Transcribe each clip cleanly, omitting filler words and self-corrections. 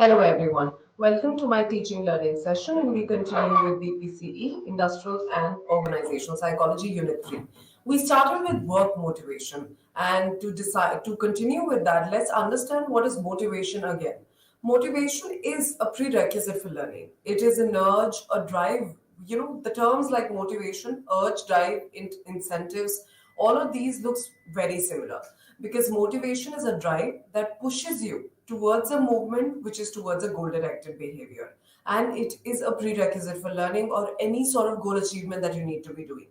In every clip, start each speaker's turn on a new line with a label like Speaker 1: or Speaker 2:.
Speaker 1: Hello everyone. Welcome to my teaching learning session and we continue with BPCE, Industrial and Organizational Psychology Unit 3. We started with work motivation and to continue with that, let's understand what is motivation again. Motivation is a prerequisite for learning. It is an urge, a drive. The terms like motivation, urge, drive, incentives, all of these looks very similar because motivation is a drive that pushes you towards a movement which is towards a goal directed behavior, and it is a prerequisite for learning or any sort of goal achievement that you need to be doing.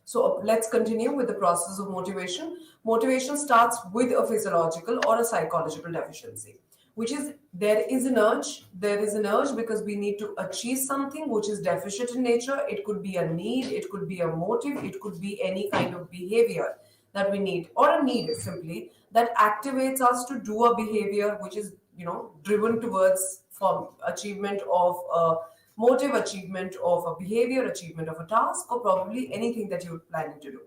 Speaker 1: So let's continue with the process of motivation. Motivation starts with a physiological or a psychological deficiency, which is there is an urge because we need to achieve something which is deficient in nature. It could be a need, it could be a motive, it could be any kind of behavior that we need, or a need simply that activates us to do a behavior which is driven towards for achievement of a motive, achievement of a behavior, achievement of a task, or probably anything that you're planning to do.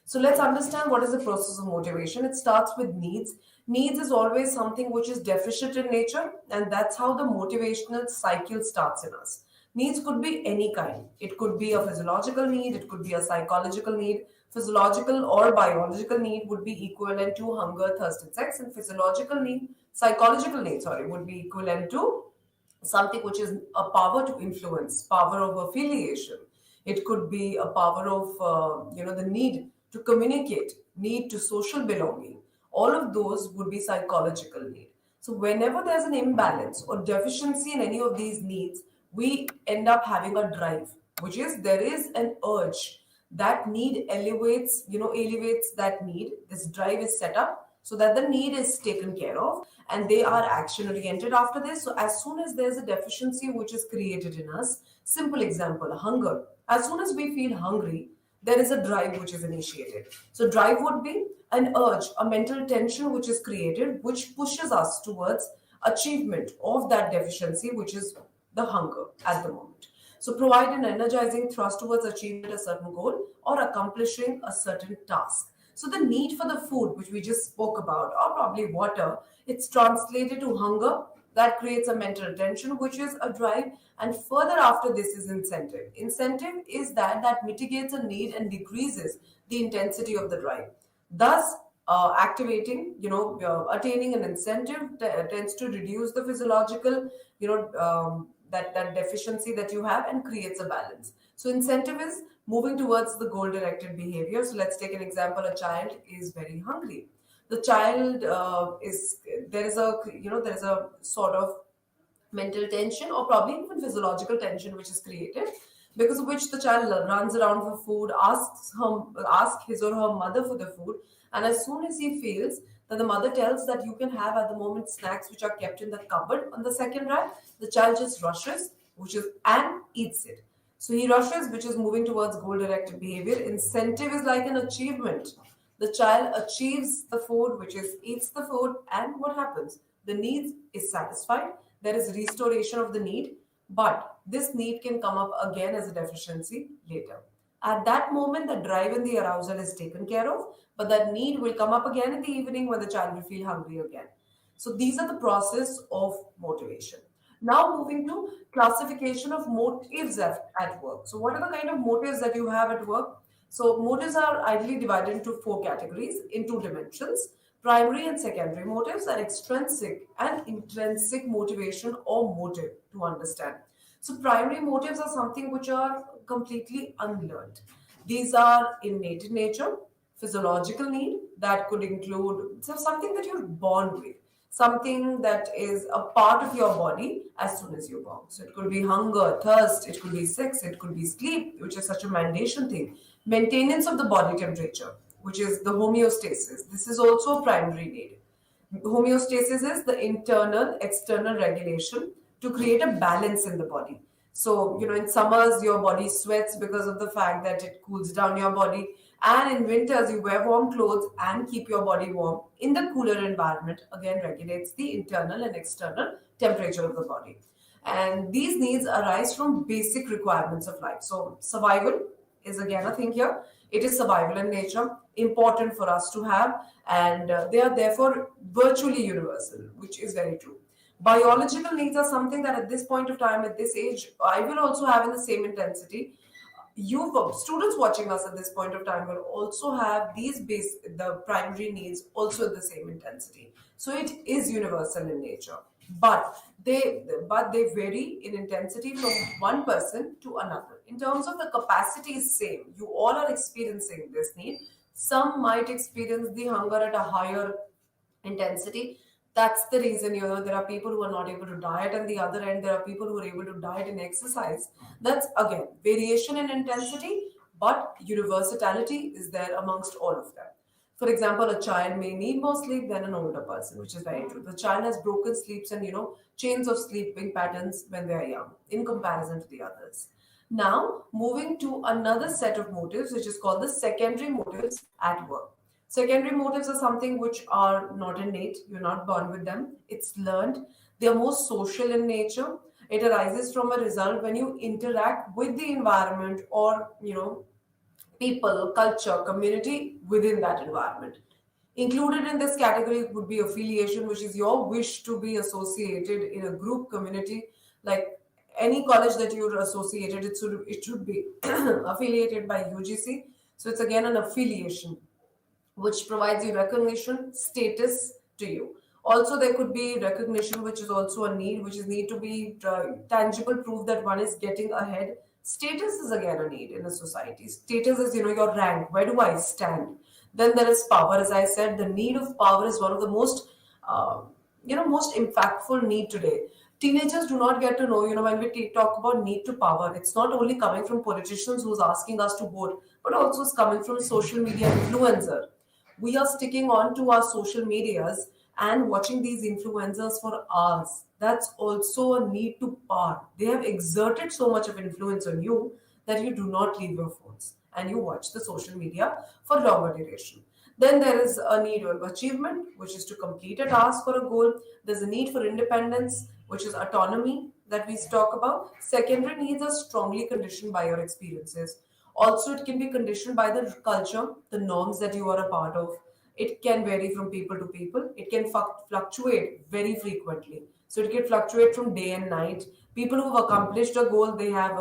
Speaker 1: So let's understand what is the process of motivation. It starts with needs. Needs is always something which is deficient in nature, and that's how the motivational cycle starts in us. Needs could be any kind. It could be a physiological need, it could be a psychological need. Physiological or biological need would be equivalent to hunger, thirst, and sex, and psychological need, sorry, would be equivalent to something which is a power to influence, power of affiliation. It could be a power of the need to communicate, need to social belonging. All of those would be psychological need. So whenever there's an imbalance or deficiency in any of these needs, we end up having a drive, which is there is an urge. That need elevates that need. This drive is set up so that the need is taken care of and they are action oriented after this. So as soon as there's a deficiency which is created in us, simple example, hunger. As soon as we feel hungry, there is a drive which is initiated. So drive would be an urge, a mental tension which is created, which pushes us towards achievement of that deficiency, which is the hunger at the moment. So provide an energizing thrust towards achieving a certain goal or accomplishing a certain task. So the need for the food, which we just spoke about, or probably water, it's translated to hunger. That creates a mental tension, which is a drive. And further after this is incentive. Incentive is that mitigates a need and decreases the intensity of the drive. Thus, attaining an incentive tends to reduce the physiological, that deficiency that you have and creates a balance. So incentive is moving towards the goal directed behavior. So let's take an example. A child is very hungry. The child is there is a sort of mental tension or probably even physiological tension which is created, because of which the child runs around for food, asks his or her mother for the food, and as soon as he feels that the mother tells that you can have at the moment snacks which are kept in the cupboard on the second rack, the child just rushes, which is and eats it. So he rushes, which is moving towards goal directed behavior. Incentive is like an achievement. The child achieves the food, which is eats the food, and what happens? The need is satisfied. There is restoration of the need, but this need can come up again as a deficiency later. At that moment, the drive and the arousal is taken care of, but that need will come up again in the evening when the child will feel hungry again. So these are the process of motivation. Now moving to classification of motives at work. So what are the kind of motives that you have at work? So motives are ideally divided into four categories in two dimensions: primary and secondary motives, and extrinsic and intrinsic motivation or motive to understand. So primary motives are something which are completely unlearned. These are innate in nature, physiological need that could include something that you're born with, something that is a part of your body as soon as you're born. So it could be hunger, thirst, it could be sex, it could be sleep, which is such a mandation thing. Maintenance of the body temperature, which is the homeostasis. This is also a primary need. Homeostasis is the internal external regulation to create a balance in the body. So, in summers, your body sweats because of the fact that it cools down your body. And in winters, you wear warm clothes and keep your body warm in the cooler environment. Again, regulates the internal and external temperature of the body. And these needs arise from basic requirements of life. So, survival is again a thing here. It is survival in nature, important for us to have, and they are therefore virtually universal, which is very true. Biological needs are something that at this point of time, at this age, I will also have in the same intensity. You students watching us at this point of time will also have these base the primary needs also at the same intensity. So it is universal in nature, but they vary in intensity from one person to another. In terms of the capacity is same, you all are experiencing this need. Some might experience the hunger at a higher intensity. That's the reason, there are people who are not able to diet, and the other end, there are people who are able to diet and exercise. That's again variation in intensity, but universality is there amongst all of them. For example, a child may need more sleep than an older person, which is very true. The child has broken sleeps and chains of sleeping patterns when they are young in comparison to the others. Now, moving to another set of motives, which is called the secondary motives at work. Secondary motives are something which are not innate, you're not born with them, it's learned. They are more social in nature. It arises from a result when you interact with the environment or, people, culture, community within that environment. Included in this category would be affiliation, which is your wish to be associated in a group community. Like any college that you're associated, it should be affiliated by UGC. So it's again an affiliation which provides you recognition, status to you. Also, there could be recognition, which is also a need, which is need to be tangible proof that one is getting ahead. Status is again a need in a society. Status is, your rank. Where do I stand? Then there is power. As I said, the need of power is one of the uh, most impactful need today. Teenagers do not get to know, when we talk about need to power, it's not only coming from politicians who's asking us to vote, but also it's coming from social media influencer. We are sticking on to our social medias and watching these influencers for hours. That's also a need to power. They have exerted so much of influence on you that you do not leave your phones and you watch the social media for longer duration. Then there is a need of achievement, which is to complete a task or a goal. There's a need for independence, which is autonomy that we talk about. Secondary needs are strongly conditioned by your experiences. Also, it can be conditioned by the culture, the norms that you are a part of. It can vary from people to people. It can fluctuate very frequently. So it can fluctuate from day and night. People who've accomplished a goal, they have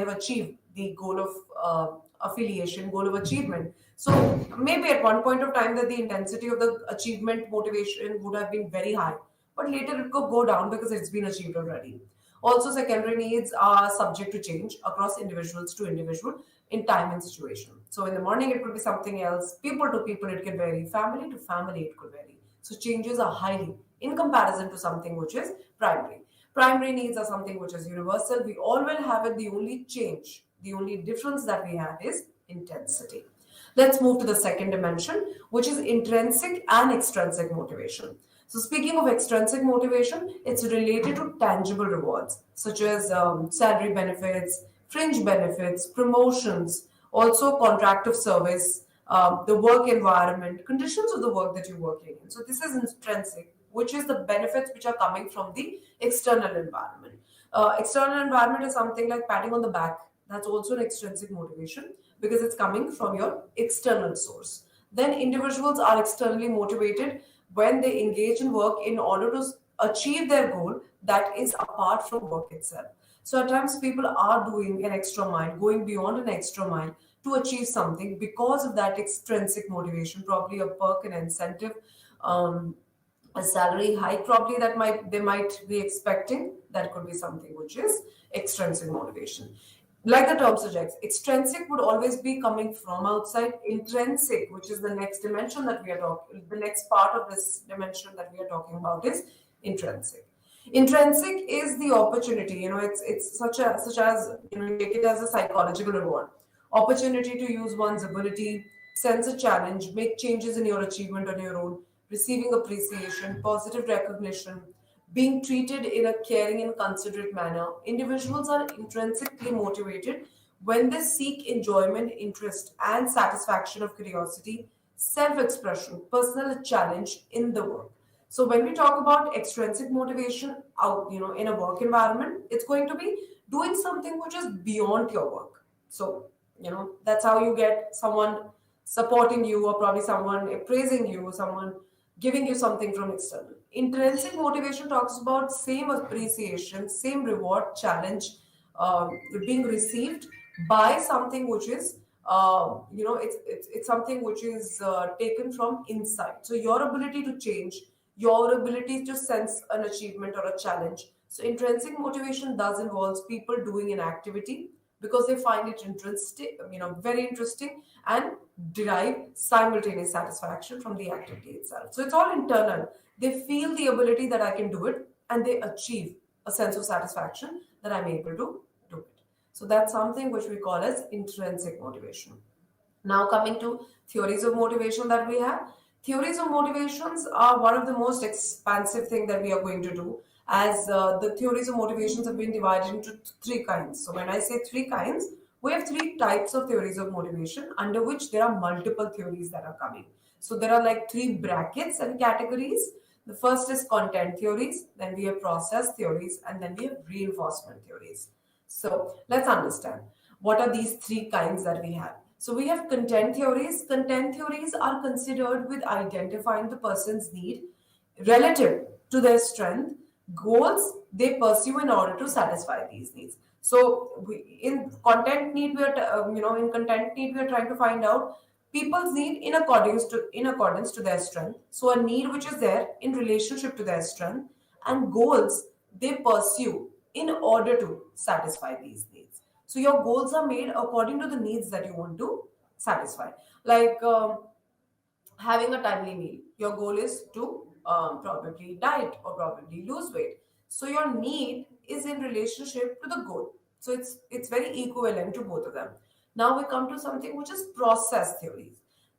Speaker 1: achieved the goal of affiliation, goal of achievement. So maybe at one point of time that the intensity of the achievement motivation would have been very high, but later it could go down because it's been achieved already. Also, secondary needs are subject to change across individuals to individual in time and situation. So, in the morning, it could be something else. People to people, it can vary. Family to family, it could vary. So, changes are highly in comparison to something which is primary. Primary needs are something which is universal. We all will have it. The only change, the only difference that we have is intensity. Let's move to the second dimension, which is intrinsic and extrinsic motivation. So, speaking of extrinsic motivation, it's related to tangible rewards such as salary benefits, fringe benefits, promotions, also contract of service, the work environment, conditions of the work that you're working in. So, this is intrinsic, which is the benefits which are coming from the external environment. External environment is something like patting on the back. That's also an extrinsic motivation because it's coming from your external source. Then individuals are externally motivated when they engage in work in order to achieve their goal that is apart from work itself. So at times people are doing an extra mile, going beyond an extra mile to achieve something because of that extrinsic motivation, probably a perk, an incentive, um, a salary hike probably that might be expecting. That could be something which is extrinsic motivation. Like the term suggests, extrinsic would always be coming from outside. Intrinsic, which is the next dimension that we are talking, the next part of this dimension that we are talking about is intrinsic. Intrinsic is the opportunity. It's such as you take it as a psychological reward, opportunity to use one's ability, sense a challenge, make changes in your achievement on your own, receiving appreciation, positive recognition, being treated in a caring and considerate manner. Individuals are intrinsically motivated when they seek enjoyment, interest, and satisfaction of curiosity, self expression, personal challenge in the work. So, when we talk about extrinsic motivation out, in a work environment, it's going to be doing something which is beyond your work. So, that's how you get someone supporting you, or probably someone praising you, someone giving you something from external. Intrinsic motivation talks about same appreciation, same reward, challenge being received by something which is, it's something which is taken from inside. So your ability to change, your ability to sense an achievement or a challenge. So intrinsic motivation does involves people doing an activity because they find it interesting, very interesting, and derive simultaneous satisfaction from the activity itself. So it's all internal. They feel the ability that I can do it, and they achieve a sense of satisfaction that I'm able to do it. So that's something which we call as intrinsic motivation. Now, coming to theories of motivation that we have. Theories of motivations are one of the most expansive thing that we are going to do, as the theories of motivations have been divided into three kinds. So when I say three kinds, we have three types of theories of motivation under which there are multiple theories that are coming. So there are like three brackets and categories. The first is content theories, then we have process theories, and then we have reinforcement theories. So let's understand what are these three kinds that we have. So we have content theories. Content theories are considered with identifying the person's need relative to their strength, goals they pursue in order to satisfy these needs. So in content need, in content need, we are trying to find out people's need in accordance to their strength. So a need which is there in relationship to their strength, and goals they pursue in order to satisfy these needs. So your goals are made according to the needs that you want to satisfy. Like having a timely meal. Your goal is to probably diet or probably lose weight. So your need is in relationship to the goal. So it's very equivalent to both of them. Now we come to something which is process theories.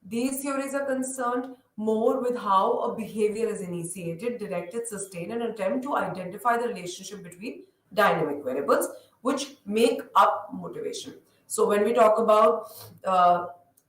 Speaker 1: These theories are concerned more with how a behavior is initiated, directed, sustained, and attempt to identify the relationship between dynamic variables which make up motivation. So when we talk about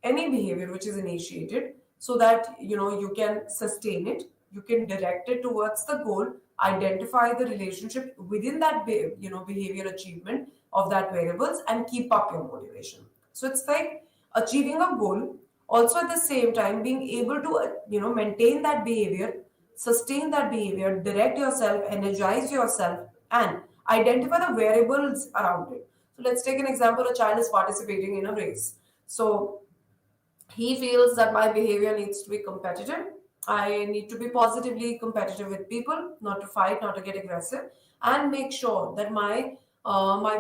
Speaker 1: any behavior which is initiated, so that you can sustain it, you can direct it towards the goal, identify the relationship within that behavior achievement of that variables, and keep up your motivation. So it's like achieving a goal, also at the same time being able to maintain that behavior, sustain that behavior, direct yourself, energize yourself, and identify the variables around it. So let's take an example. A child is participating in a race. So he feels that my behavior needs to be competitive. I need to be positively competitive with people, not to fight, not to get aggressive, and make sure that my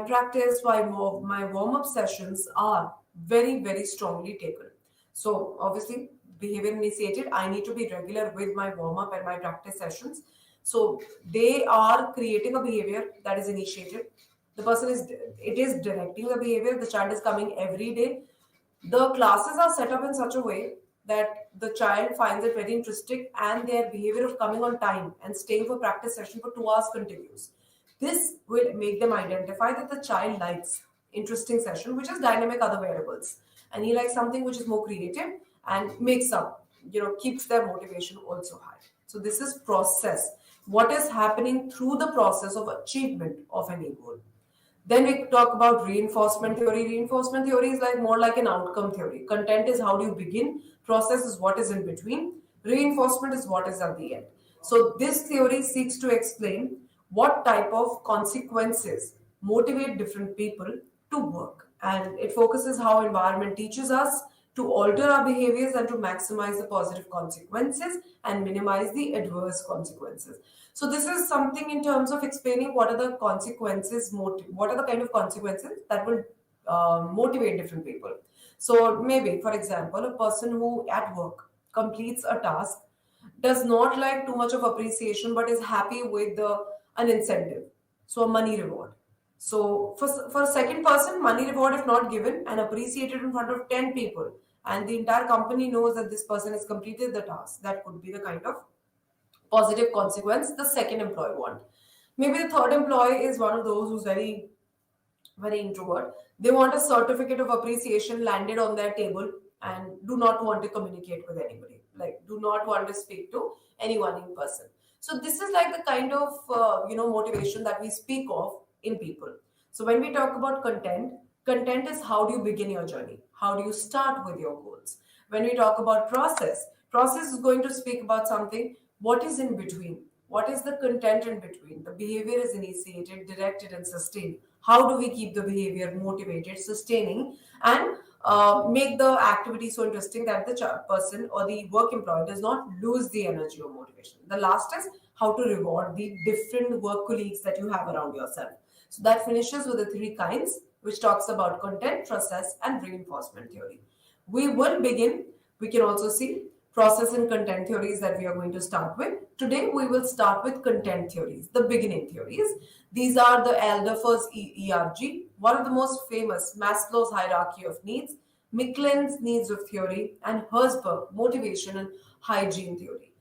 Speaker 1: practice, my warm up sessions are very very strongly taken. So obviously, behavior initiated. I need to be regular with my warm up and my practice sessions. So they are creating a behavior that is initiated. The person is it is directing the behavior. The child is coming every day. The classes are set up in such a way that the child finds it very interesting, and their behavior of coming on time and staying for practice session for 2 hours continues. This will make them identify that the child likes interesting session, which is dynamic other variables, and he likes something which is more creative and makes up, keeps their motivation also high. So this is process. What is happening through the process of achievement of any goal. Then we talk about reinforcement theory. Reinforcement theory is like more like an outcome theory. Content is how do you begin, process is what is in between, reinforcement is what is at the end. So this theory seeks to explain what type of consequences motivate different people to work. And it focuses how environment teaches us to alter our behaviors and to maximize the positive consequences and minimize the adverse consequences. So this is something in terms of explaining what are the consequences, what are the kind of consequences that will motivate different people. So maybe, for example, a person who at work completes a task does not like too much of appreciation but is happy with an incentive, so a money reward. So for a second person, money reward if not given and appreciated in front of 10 people, and the entire company knows that this person has completed the task, that could be the kind of positive consequence the second employee want. Maybe the third employee is one of those who's very very introvert. They want a certificate of appreciation landed on their table and do not want to communicate with anybody. Like, do not want to speak to anyone in person. So this is like the kind of motivation that we speak of in people. So when we talk about content, content is how do you begin your journey? How do you start with your goals? When we talk about process, process is going to speak about something what is in between. What is the content in between? The behavior is initiated, directed, and sustained. How do we keep the behavior motivated, sustaining, and make the activity so interesting that the person or the work employee does not lose the energy or motivation? The last is how to reward the different work colleagues that you have around yourself. So that finishes with the three kinds, which talks about content, process, and reinforcement theory. We will begin. We can also see process and content theories that we are going to start with. Today, we will start with content theories, the beginning theories. These are the Alderfer's ERG, one of the most famous Maslow's hierarchy of needs, Miklin's needs of theory, and Herzberg motivation and hygiene theory.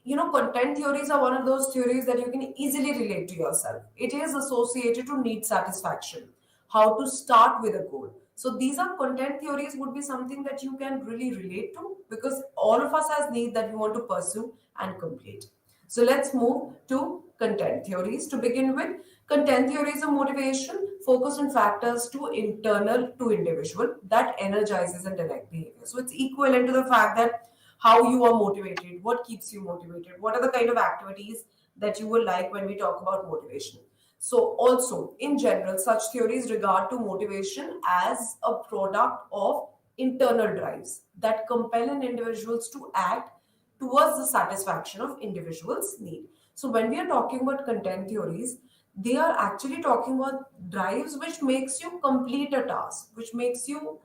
Speaker 1: Content theories are one of those theories that you can easily relate to yourself. It is associated to need satisfaction, how to start with a goal. So these are content theories would be something that you can really relate to because all of us has need that we want to pursue and complete. So let's move to content theories. To begin with, content theories of motivation focus on factors to internal to individual that energizes and direct behavior. So it's equivalent to the fact that how you are motivated, what keeps you motivated, what are the kind of activities that you will like when we talk about motivation. So, also in general, such theories regard to motivation as a product of internal drives that compel an individuals to act towards the satisfaction of individuals' need. So, when we are talking about content theories, they are actually talking about drives which makes you complete a task, which makes you,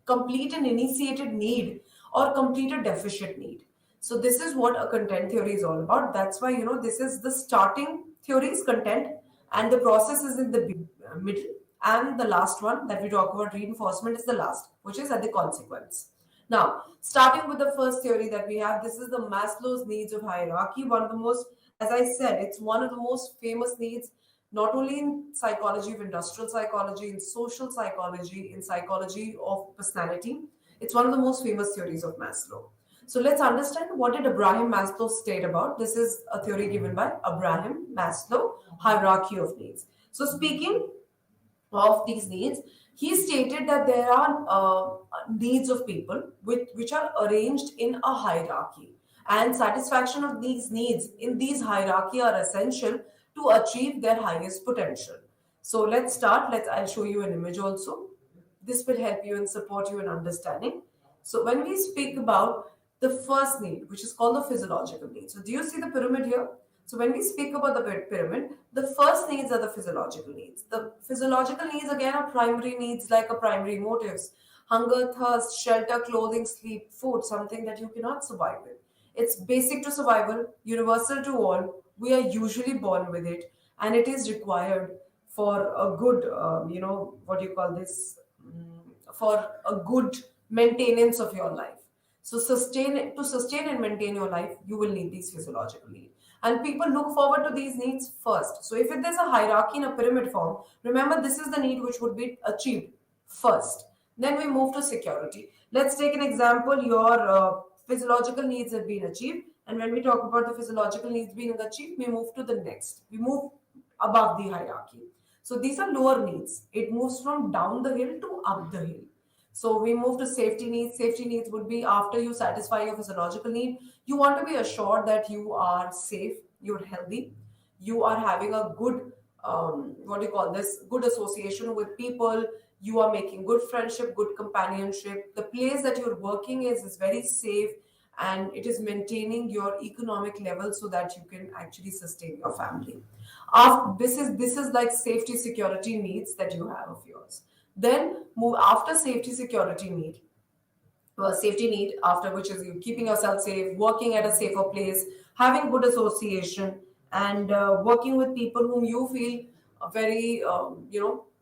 Speaker 1: complete an initiated need or complete a deficit need. So this is what a content theory is all about. That's why this is the starting theories content, and the process is in the middle, and the last one that we talk about reinforcement is the last, which is at the consequence. Now, starting with the first theory that we have, this is the Maslow's needs of hierarchy. One of the most, as I said, it's one of the most famous needs, not only in psychology of industrial psychology, in social psychology, in psychology of personality. It's one of the most famous theories of Maslow. So let's understand what did Abraham Maslow state about. This is a theory given by Abraham Maslow, hierarchy of needs. So speaking of these needs, he stated that there are needs of people which are arranged in a hierarchy, and satisfaction of these needs in these hierarchy are essential to achieve their highest potential. So let's start. I'll show you an image also. This will help you and support you in understanding. So when we speak about the first need, which is called the physiological need. So do you see the pyramid here? So when we speak about the pyramid, the first needs are the physiological needs. The physiological needs again are primary needs like a primary motives. Hunger, thirst, shelter, clothing, sleep, food, something that you cannot survive with. It's basic to survival, universal to all. We are usually born with it, and it is required for a good, what do you call this? For a good maintenance of your life. So sustain and maintain your life, you will need these physiological needs. And people look forward to these needs first. So if there's a hierarchy in a pyramid form, remember this is the need which would be achieved first. Then we move to security. Let's take an example. Your physiological needs have been achieved. And when we talk about the physiological needs being achieved, we move to the next. We move above the hierarchy. So these are lower needs. It moves from down the hill to up the hill. So we move to safety needs. Safety needs would be after you satisfy your physiological need, you want to be assured that you are safe, you're healthy, you are having a good, what do you call this, good association with people, you are making good friendship, good companionship. The place that you're working is very safe, and it is maintaining your economic level so that you can actually sustain your family. After, this is like safety security needs that you have of yours. Then move after safety need after which is you keeping yourself safe, working at a safer place, having good association, and working with people whom you feel very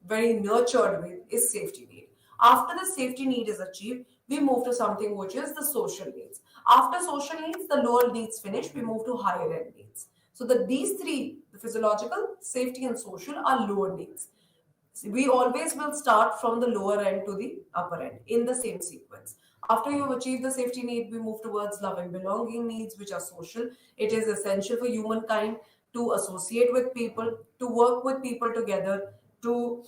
Speaker 1: very nurtured with is safety need. After the safety need is achieved, we move to something which is the social needs. After social needs, the lower needs finish, we move to higher end needs. So that these three, the physiological, safety, and social, are lower needs. We always will start from the lower end to the upper end in the same sequence. After you've achieved the safety need, we move towards love and belonging needs, which are social. It is essential for humankind to associate with people, to work with people together, to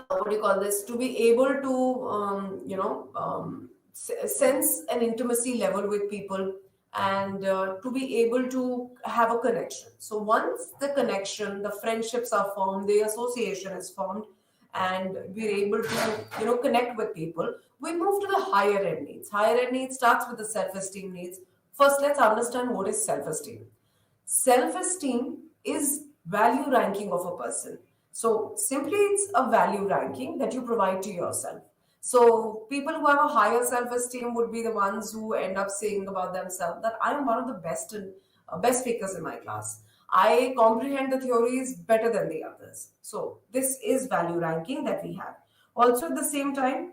Speaker 1: what do you call this, to be able to sense an intimacy level with people, and to be able to have a connection. So once the connection, the friendships are formed, the association is formed, and we're able to connect with people, we move to the higher end needs. Higher end needs starts with the self-esteem needs. First, let's understand what is self-esteem. Self-esteem is value ranking of a person. So simply it's a value ranking that you provide to yourself. So people who have a higher self-esteem would be the ones who end up saying about themselves that I am one of the best and best speakers in my class. I comprehend the theories better than the others. So this is value ranking that we have. Also at the same time,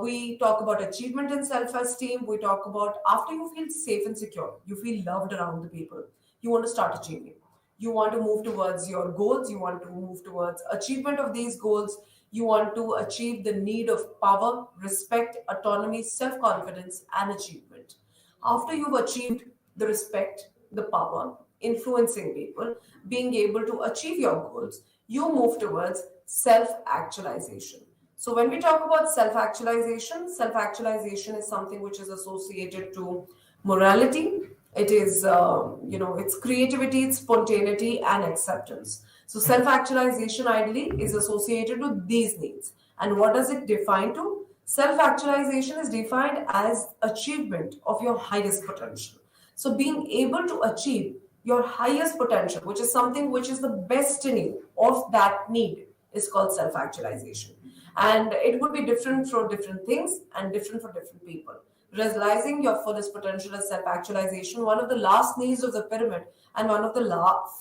Speaker 1: we talk about achievement and self-esteem. We talk about after you feel safe and secure, you feel loved around the people, you want to start achieving. You want to move towards your goals. You want to move towards achievement of these goals. You want to achieve the need of power, respect, autonomy, self-confidence, and achievement. After you've achieved the respect, the power, influencing people, being able to achieve your goals, you move towards self-actualization. So when we talk about self-actualization, self-actualization is something which is associated to morality. It is, it's creativity, it's spontaneity, and acceptance. So self-actualization ideally is associated with these needs. And what does it define to? Self-actualization is defined as achievement of your highest potential. So being able to achieve your highest potential, which is something which is the best in you of that need, is called self-actualization. And it would be different for different things and different for different people. Realizing your fullest potential is self-actualization, one of the last needs of the pyramid, and one of the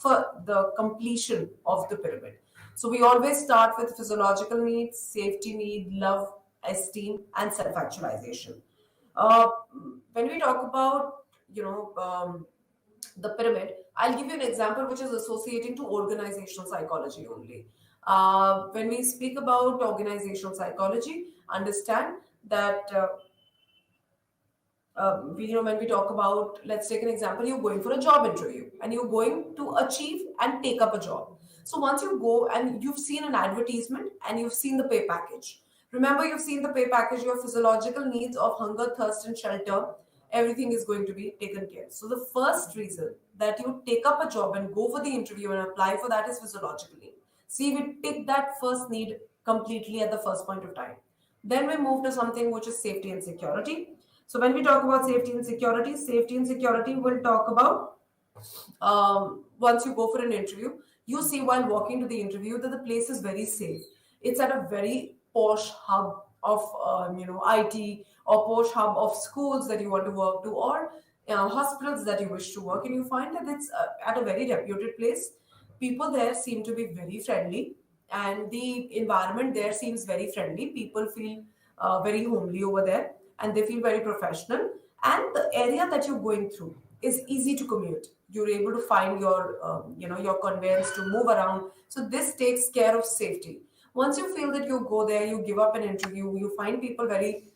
Speaker 1: for the completion of the pyramid. So we always start with physiological needs, safety need, love, esteem, and self-actualization. Uh, when we talk about the pyramid, I'll give you an example which is associating to organizational psychology only. When we speak about organizational psychology, understand that when we talk about, let's take an example, you're going for a job interview and you're going to achieve and take up a job. So once you go and you've seen an advertisement and you've seen the pay package, remember you've seen the pay package, your physiological needs of hunger, thirst, and shelter, everything is going to be taken care. So the first reason that you take up a job and go for the interview and apply for that is physiological need. See, we take that first need completely at the first point of time. Then we move to something which is safety and security. So when we talk about safety and security will talk about once you go for an interview, you see while walking to the interview that the place is very safe. It's at a very posh hub of IT, or posh hub of schools that you want to work to, or hospitals that you wish to work, and you find that it's at a very reputed place. People there seem to be very friendly, and the environment there seems very friendly. People feel very homely over there, and they feel very professional. And the area that you're going through is easy to commute. You're able to find your your conveyance to move around. So this takes care of safety. Once you feel that you go there, you give up an interview, you find people very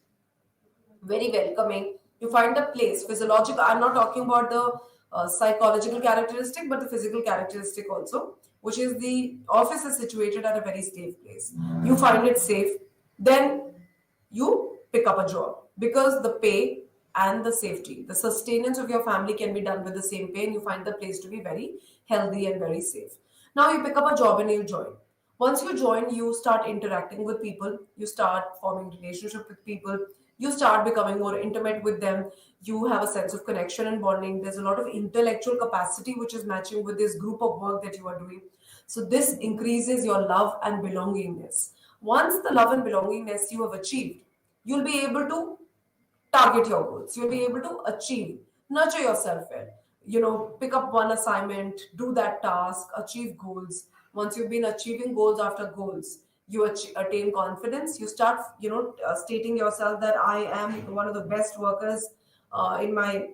Speaker 1: welcoming. You find the place physiological. I'm not talking about the psychological characteristic, but the physical characteristic also, which is the office is situated at a very safe place. You find it safe, then you pick up a job because the pay and the safety, the sustenance of your family can be done with the same pay, and you find the place to be very healthy and very safe. Now you pick up a job and you join. Once you join, you start interacting with people, you start forming relationship with people, you start becoming more intimate with them, you have a sense of connection and bonding. There's a lot of intellectual capacity which is matching with this group of work that you are doing. So this increases your love and belongingness. Once the love and belongingness you have achieved, you'll be able to target your goals. You'll be able to achieve, nurture yourself well. Pick up one assignment, do that task, achieve goals. Once you've been achieving goals after goals, you attain confidence. You start, stating yourself that I am one of the best workers in my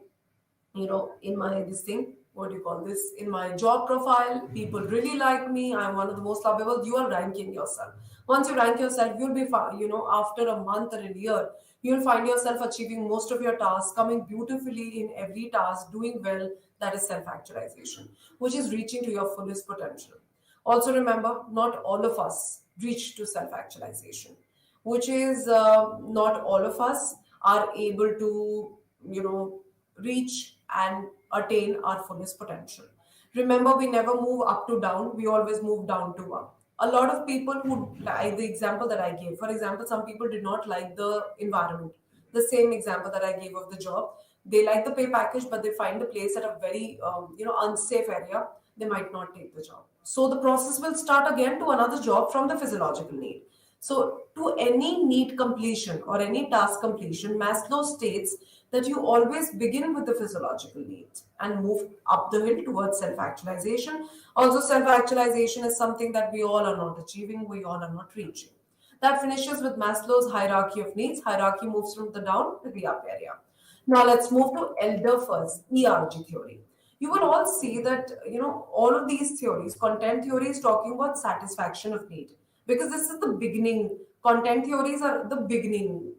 Speaker 1: in my this thing, what do you call this, in my job profile, people really like me, I'm one of the most lovable. You are ranking yourself. Once you rank yourself, you'll be fine. After a month or a year, you'll find yourself achieving most of your tasks, coming beautifully in every task, doing well. That is self actualization, which is reaching to your fullest potential. Also remember, not all of us reach to self actualization, which is not all of us are able to you know reach and attain our fullest potential. Remember, we never move up to down, we always move down to up. A lot of people who, like the example that I gave, for example, some people did not like the environment. The same example that I gave of the job, they like the pay package, but they find the place at a very unsafe area. They might not take the job. So the process will start again to another job from the physiological need. So, to any need completion or any task completion, Maslow states that you always begin with the physiological needs and move up the hill towards self actualization. Also, self actualization is something that we all are not achieving, we all are not reaching. That finishes with Maslow's hierarchy of needs. Hierarchy moves from the down to the up area. Now let's move to elder first, ERG theory. You will all see that all of these theories, content theory is talking about satisfaction of need, because this is the beginning. Content theories are the beginning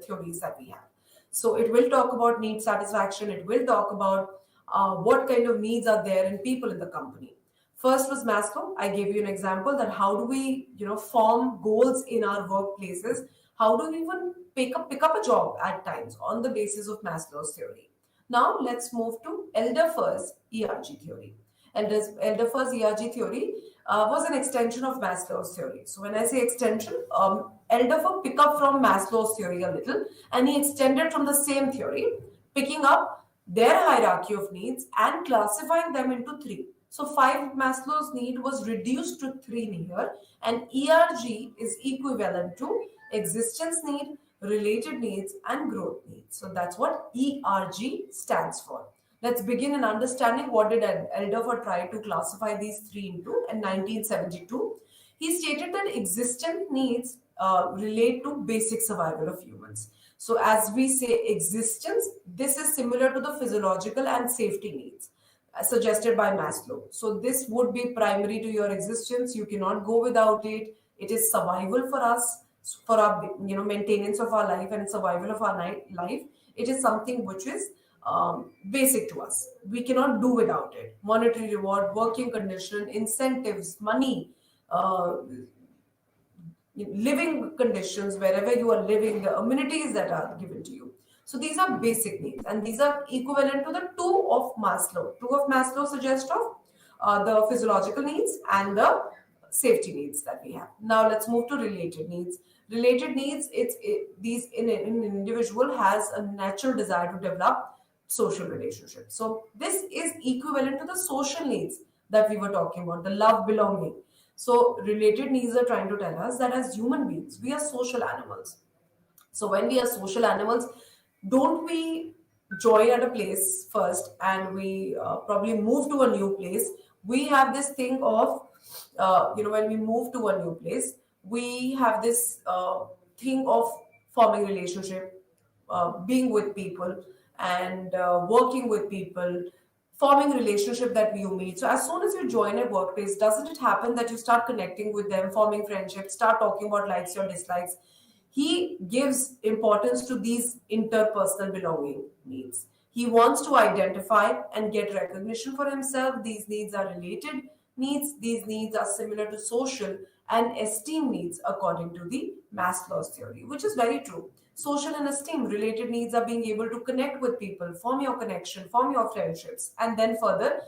Speaker 1: theories that we have. So it will talk about need satisfaction. It will talk about what kind of needs are there in people in the company. First was Maslow. I gave you an example that how do we, form goals in our workplaces? How do we even pick up a job at times on the basis of Maslow's theory? Now let's move to Elder First ERG theory. Elder First ERG theory was an extension of Maslow's theory. So when I say extension, Elder pick up from Maslow's theory a little, and he extended from the same theory, picking up their hierarchy of needs and classifying them into three. So five Maslow's need was reduced to three here, and ERG is equivalent to existence need, related needs, and growth needs. So that's what ERG stands for. Let's begin in understanding what did Elderford try to classify these three into in 1972. He stated that existent needs relate to basic survival of humans. So as we say existence, this is similar to the physiological and safety needs suggested by Maslow. So this would be primary to your existence. You cannot go without it. It is survival for us, for our maintenance of our life and survival of our life. It is something which is basic to us. We cannot do without it. Monetary reward, working condition, incentives, money, uh, living conditions, wherever you are living, the amenities that are given to you. So these are basic needs, and these are equivalent to the two of Maslow. Two of Maslow suggest of the physiological needs and the safety needs that we have. Now let's move to related needs. Related needs, these in an individual has a natural desire to develop social relationships. So this is equivalent to the social needs that we were talking about, the love, belonging. So related needs are trying to tell us that as human beings, we are social animals. So when we are social animals, don't we join at a place first and we probably move to a new place? We have this thing of, when we move to a new place, we have this thing of forming relationship, being with people and working with people, forming relationship that you meet. So as soon as you join a workplace, doesn't it happen that you start connecting with them, forming friendships, start talking about likes or dislikes? He gives importance to these interpersonal belonging needs. He wants to identify and get recognition for himself. These needs are related needs. These needs are similar to social and esteem needs according to the Maslow's theory, which is very true. Social and esteem related needs are being able to connect with people, form your connection, form your friendships, and then further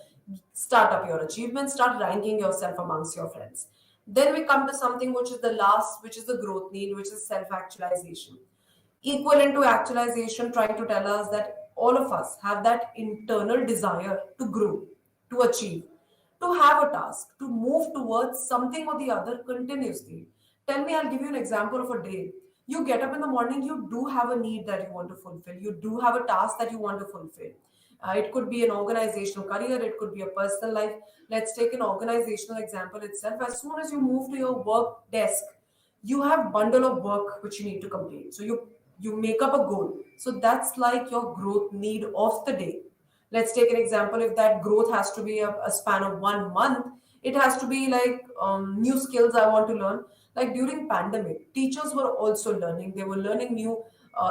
Speaker 1: start up your achievements, start ranking yourself amongst your friends. Then we come to something which is the last, which is the growth need, which is self actualization. Equivalent to actualization, trying to tell us that all of us have that internal desire to grow, to achieve, to have a task, to move towards something or the other continuously. Tell me, I'll give you an example of a day. You get up in the morning, you do have a need that you want to fulfill, you do have a task that you want to fulfill. It could be an organizational career, it could be a personal life. Let's take an organizational example itself. As soon as you move to your work desk, you have bundle of work which you need to complete. So you make up a goal. So that's like your growth need of the day. Let's take an example. If that growth has to be a span of 1 month, it has to be like new skills I want to learn. Like during pandemic, teachers were also learning. They were learning new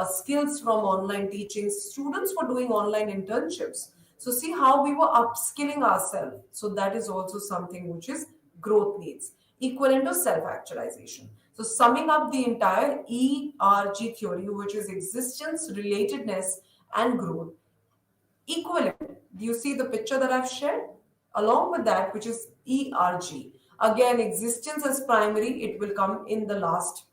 Speaker 1: skills from online teaching. Students were doing online internships. So see how we were upskilling ourselves. So that is also something which is growth needs, equivalent to self-actualization. So summing up the entire ERG theory, which is existence, relatedness, and growth, Equivalent. Do you see the picture that I've shared? Along with that, which is ERG. Again, existence as primary, it will come in the last,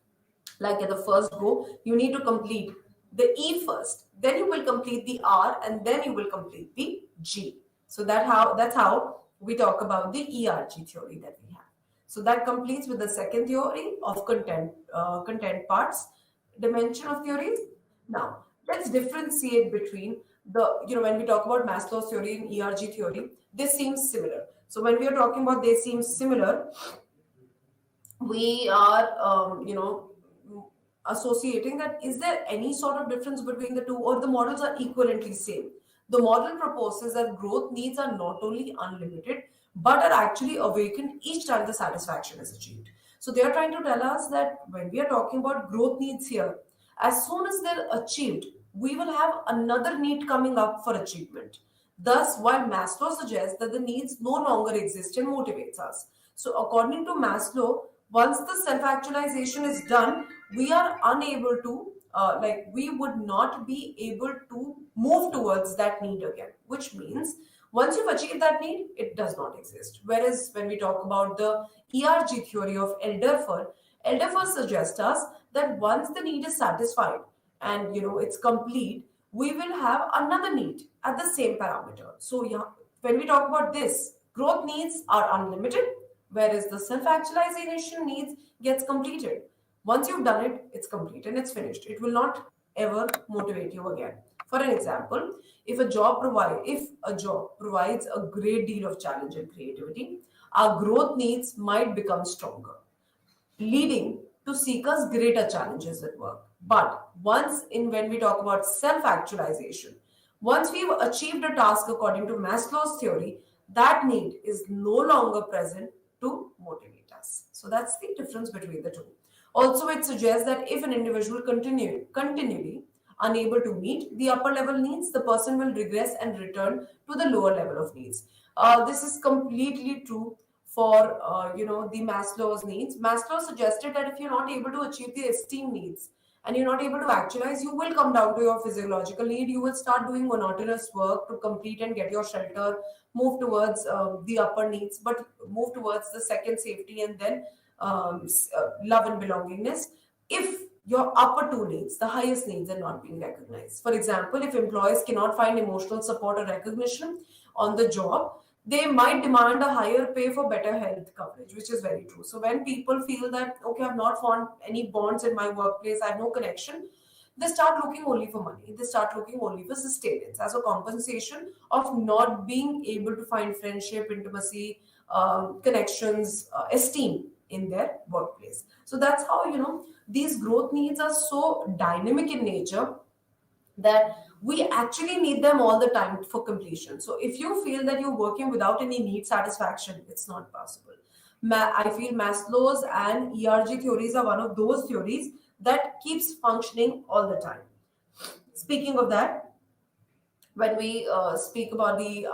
Speaker 1: like at the first go. You need to complete the E first, then you will complete the R, and then you will complete the G. So that's how we talk about the ERG theory that we have. So that completes with the second theory of content parts, dimension of theories. Now let's differentiate between when we talk about Maslow's theory and ERG theory, they seem similar. So when we are talking about they seem similar, we are associating that is there any sort of difference between the two, or the models are equivalently same. The model proposes that growth needs are not only unlimited but are actually awakened each time the satisfaction is achieved. So they are trying to tell us that when we are talking about growth needs here, as soon as they're achieved, we will have another need coming up for achievement. Thus, while Maslow suggests that the needs no longer exist and motivates us. So, according to Maslow, once the self actualization is done, we are unable to, we would not be able to move towards that need again, which means once you've achieved that need, it does not exist. Whereas when we talk about the ERG theory of Elderfer suggests us that once the need is satisfied and it's complete, we will have another need at the same parameter. So yeah, when we talk about this, growth needs are unlimited, whereas the self-actualization needs gets completed. Once you've done it, it's complete and it's finished. It will not ever motivate you again. For an example, if a job provides a great deal of challenge and creativity, our growth needs might become stronger, leading to seekers greater challenges at work. But once in when we talk about self-actualization, once we've achieved a task according to Maslow's theory, that need is no longer present to motivate us. So that's the difference between the two. Also, it suggests that if an individual continually unable to meet the upper level needs, the person will regress and return to the lower level of needs. This is completely true for the Maslow's needs. Maslow suggested that if you're not able to achieve the esteem needs and you're not able to actualize, you will come down to your physiological need. You will start doing monotonous work to complete and get your shelter, move towards the upper needs, but move towards the second safety and then love and belongingness. If your upper two needs, the highest needs, are not being recognized. For example, if employees cannot find emotional support or recognition on the job, they might demand a higher pay for better health coverage, which is very true. So when people feel that, okay, I've not found any bonds in my workplace, I have no connection, they start looking only for money. They start looking only for sustenance as a compensation of not being able to find friendship, intimacy, connections, esteem in their workplace. So that's how, these growth needs are so dynamic in nature that we actually need them all the time for completion. So if you feel that you're working without any need satisfaction, it's not possible. I feel Maslow's and ERG theories are one of those theories that keeps functioning all the time. Speaking of that, when we speak about the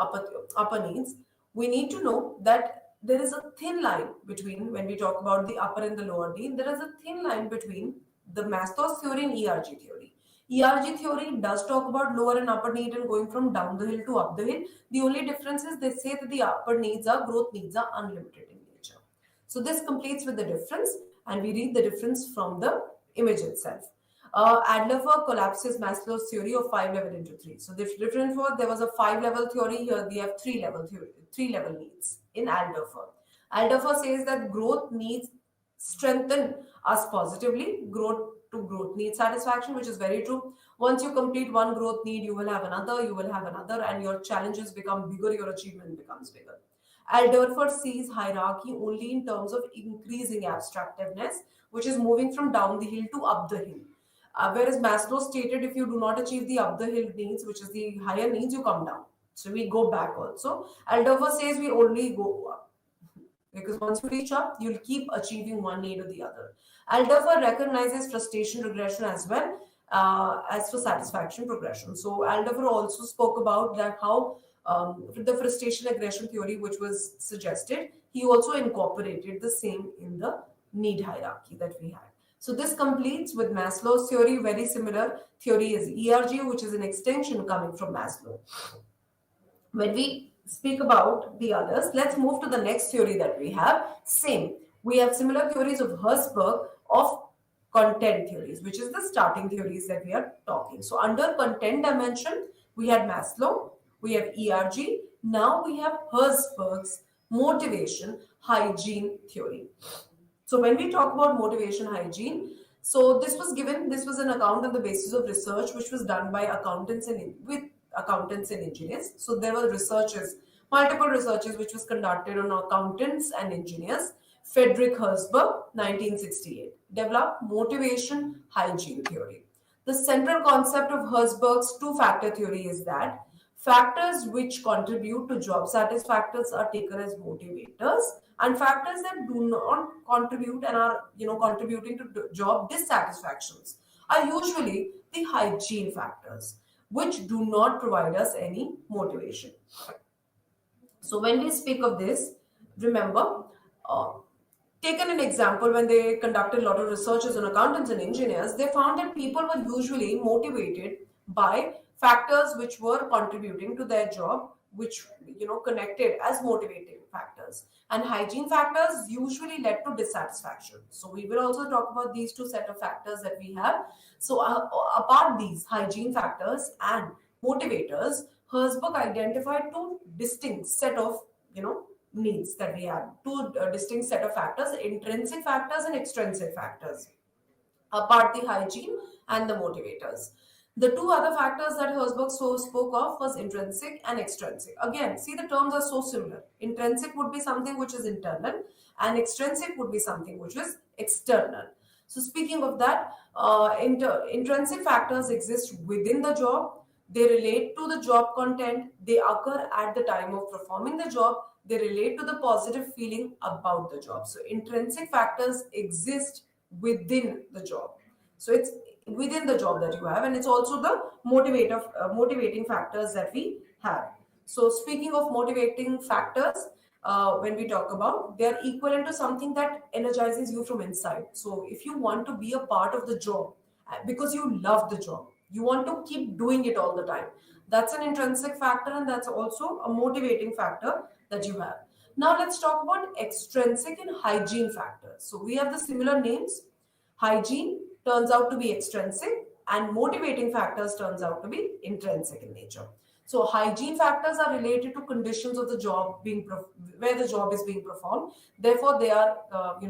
Speaker 1: upper needs, we need to know that there is a thin line between when we talk about the upper and the lower need. There is a thin line between the Maslow's theory and ERG theory. ERG theory does talk about lower and upper need and going from down the hill to up the hill. The only difference is they say that the upper needs are growth needs are unlimited in nature. So this completes with the difference, and we read the difference from the image itself. Adler collapses Maslow's theory of 5 level into 3. So the difference was there was a 5 level theory. Here we have 3 level theory, 3 level needs in Adler. Adler says that growth needs strengthen us positively. Growth needs satisfaction, which is very true. Once you complete one growth need, you will have another, and your challenges become bigger, your achievement becomes bigger. Alderfer sees hierarchy only in terms of increasing abstractiveness, which is moving from down the hill to up the hill. Whereas Maslow stated if you do not achieve the up the hill needs, which is the higher needs, you come down. So we go back also. Alderfer says we only go up. Because once you reach up, you'll keep achieving one need or the other. Alderfer recognizes frustration regression as well as for satisfaction progression. So Alderfer also spoke about that how the frustration regression theory, which was suggested, he also incorporated the same in the need hierarchy that we had. So this completes with Maslow's theory. Very similar theory is ERG, which is an extension coming from Maslow. When we speak about the others, let's move to the next theory that we have. Same. We have similar theories of Herzberg of content theories, which is the starting theories that we are talking. So under content dimension, we had Maslow, we have ERG, now we have Herzberg's motivation hygiene theory. So when we talk about motivation hygiene, so this was an account on the basis of research which was done by accountants and with accountants and engineers. So there were researches, multiple researches which was conducted on accountants and engineers. Frederick Herzberg, 1968, developed motivation hygiene theory. The central concept of Herzberg's two-factor theory is that factors which contribute to job satisfaction are taken as motivators, and factors that do not contribute and are contributing to job dissatisfactions are usually the hygiene factors, which do not provide us any motivation. So when we speak of this, remember, uh, taken an example, when they conducted a lot of researches on accountants and engineers, they found that people were usually motivated by factors which were contributing to their job, which connected as motivating factors, and hygiene factors usually led to dissatisfaction. So we will also talk about these two set of factors that we have. So apart these hygiene factors and motivators, Herzberg identified two distinct set of needs that we have, two distinct set of factors: intrinsic factors and extrinsic factors, apart the hygiene and the motivators. The two other factors that Herzberg spoke of was intrinsic and extrinsic. Again, see, the terms are so similar. Intrinsic would be something which is internal, and extrinsic would be something which is external. So, speaking of that, intrinsic factors exist within the job. They relate to the job content. They occur at the time of performing the job. They relate to the positive feeling about the job. So, intrinsic factors exist within the job. So it's within the job that you have, and it's also the motivating factors that we have. So speaking of motivating factors, when we talk about, they are equivalent to something that energizes you from inside. So if you want to be a part of the job because you love the job, you want to keep doing it all the time, that's an intrinsic factor, and that's also a motivating factor that you have. Now let's talk about extrinsic and hygiene factors. So we have the similar names. Hygiene turns out to be extrinsic, and motivating factors turns out to be intrinsic in nature. So hygiene factors are related to conditions of the job where the job is being performed. Therefore, they are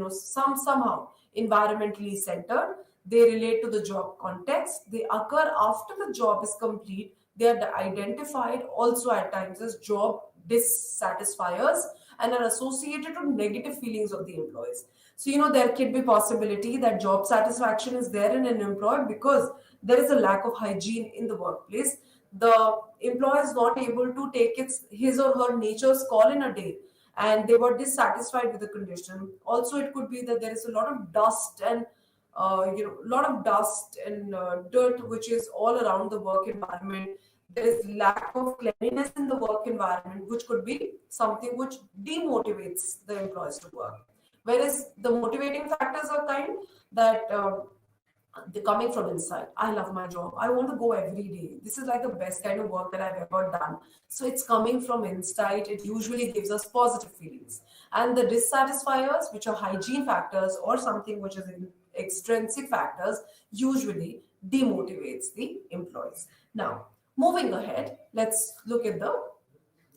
Speaker 1: somehow environmentally centered. They relate to the job context. They occur after the job is complete. They are identified also at times as job dissatisfiers and are associated to negative feelings of the employees. So, there could be possibility that job satisfaction is there in an employee because there is a lack of hygiene in the workplace. The employee is not able to take his or her nature's call in a day, and they were dissatisfied with the condition. Also, it could be that there is a lot of dust and dirt which is all around the work environment. There is lack of cleanliness in the work environment, which could be something which demotivates the employees to work. Whereas the motivating factors are kind that they're coming from inside. I love my job. I want to go every day. This is like the best kind of work that I've ever done. So it's coming from inside. It usually gives us positive feelings. And the dissatisfiers, which are hygiene factors or something which is in extrinsic factors, usually demotivates the employees. Now, moving ahead, let's look at the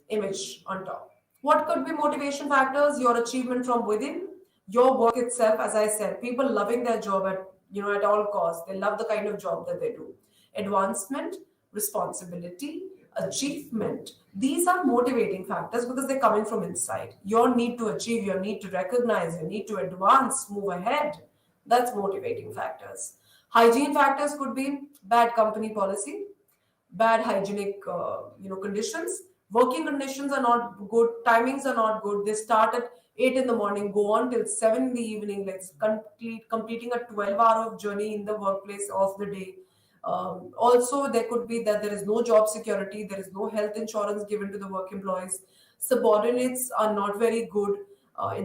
Speaker 1: image on top. What could be motivation factors? Your achievement from within, your work itself, as I said, people loving their job at all costs. They love the kind of job that they do. Advancement, responsibility, achievement. These are motivating factors because they're coming from inside. Your need to achieve, your need to recognize, your need to advance, move ahead. That's motivating factors. Hygiene factors could be bad company policy, bad hygienic conditions. Working conditions are not good, timings are not good. They start at 8 in the morning, go on till 7 in the evening, like completing a 12-hour of journey in the workplace of the day. Also, there could be that there is no job security, there is no health insurance given to the work employees. Subordinates are not very good.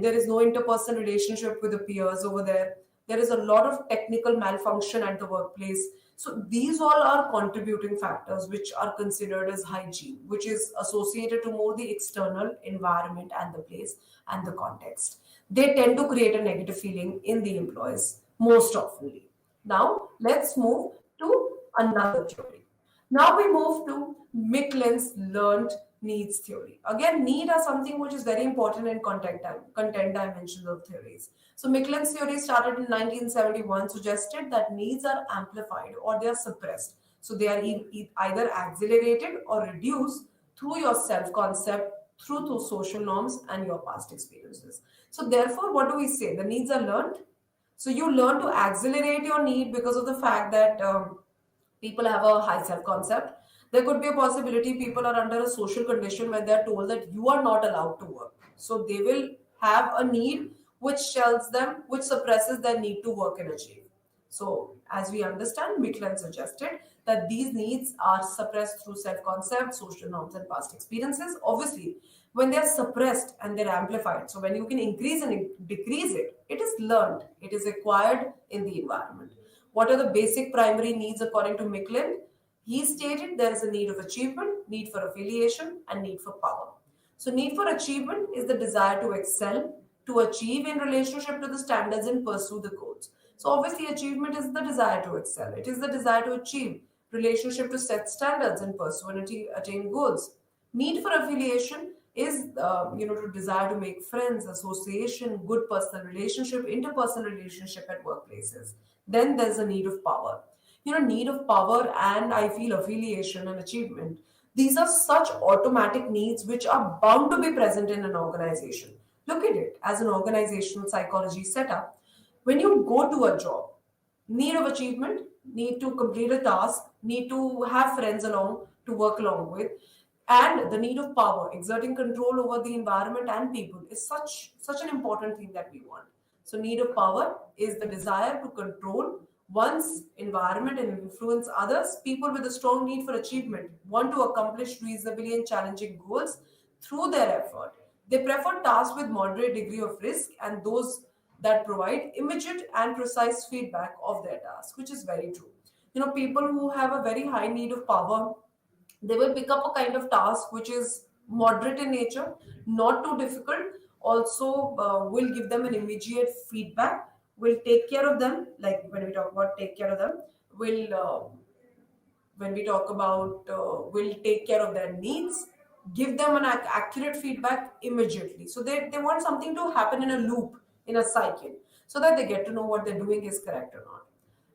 Speaker 1: There is no interpersonal relationship with the peers over there. There is a lot of technical malfunction at the workplace. So these all are contributing factors which are considered as hygiene, which is associated to more the external environment and the place and the context. They tend to create a negative feeling in the employees most oftenly. Now let's move to another theory. Now we move to Miklin's learned needs theory. Again, need are something which is very important in content dimensions of theories. So Miklin's theory started in 1971, suggested that needs are amplified or they are suppressed. So they are either accelerated or reduced through your self-concept, through social norms and your past experiences. So therefore, what do we say? The needs are learned. So you learn to accelerate your need because of the fact that people have a high self concept. There could be a possibility people are under a social condition where they're told that you are not allowed to work. So they will have a need which tells them, which suppresses their need to work and achieve. So, as we understand, Miklan suggested that these needs are suppressed through self concept, social norms, and past experiences. Obviously, when they are suppressed and they're amplified, so when you can increase and decrease it, it is learned, it is acquired in the environment. What are the basic primary needs according to Miklin? He stated there is a need of achievement, need for affiliation, and need for power. So, need for achievement is the desire to excel, to achieve in relationship to the standards and pursue the goals. So, obviously, achievement is the desire to excel. It is the desire to achieve relationship to set standards and pursue and attain goals. Need for affiliation is, to desire to make friends, association, good personal relationship, interpersonal relationship at workplaces. Then there's a need of power. Need of power and I feel affiliation and achievement. These are such automatic needs which are bound to be present in an organization. Look at it as an organizational psychology setup. When you go to a job, need of achievement, need to complete a task, need to have friends along to work along with, and the need of power, exerting control over the environment and people is such an important thing that we want. So need of power is the desire to control one's environment and influence others. People with a strong need for achievement want to accomplish reasonably and challenging goals through their effort. They prefer tasks with moderate degree of risk and those that provide immediate and precise feedback of their task, which is very true. People who have a very high need of power, they will pick up a kind of task which is moderate in nature, not too difficult. Also, will give them an immediate feedback, will take care of them. Like when we talk about take care of them, will when we talk about will take care of their needs, give them an accurate feedback immediately. So they want something to happen in a loop, in a cycle, so that they get to know what they're doing is correct or not.